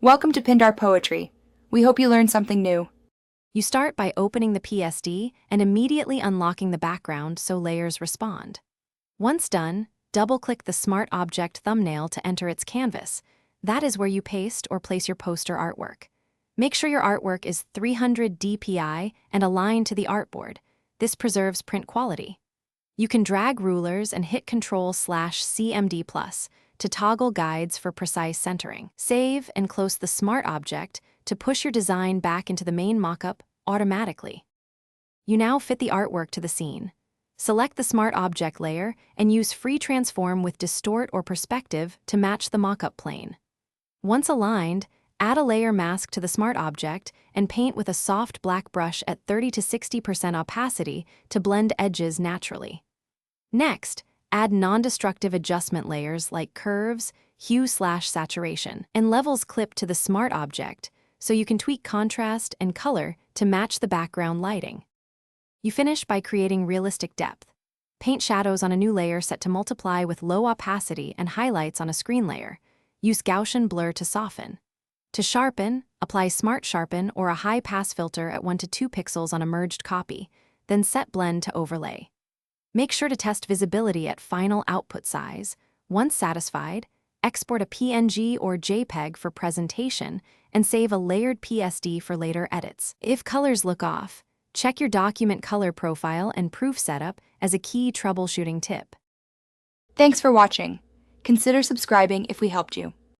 Welcome to Pindar Poetry. We hope you learned something new. You start by opening the PSD and immediately unlocking the background so layers respond. Once done, double-click the Smart Object thumbnail to enter its canvas. That is where you paste or place your poster artwork. Make sure your artwork is 300 dpi and aligned to the artboard. This preserves print quality. You can drag rulers and hit Ctrl/CMD+ to toggle guides for precise centering. Save and close the Smart Object to push your design back into the main mockup automatically. You now fit the artwork to the scene. Select the Smart Object layer and use Free Transform with Distort or Perspective to match the mockup plane. Once aligned, add a layer mask to the Smart Object and paint with a soft black brush at 30 to 60% opacity to blend edges naturally. Next, add non-destructive adjustment layers like curves, hue/saturation, and levels clip to the Smart Object so you can tweak contrast and color to match the background lighting. You finish by creating realistic depth. Paint shadows on a new layer set to multiply with low opacity and highlights on a screen layer. Use Gaussian blur to soften. To sharpen, apply Smart Sharpen or a high-pass filter at 1 to 2 pixels on a merged copy, then set Blend to overlay. Make sure to test visibility at final output size. Once satisfied, export a PNG or JPEG for presentation and save a layered PSD for later edits. If colors look off, check your document color profile and proof setup as a key troubleshooting tip. Thanks for watching. Consider subscribing if we helped you.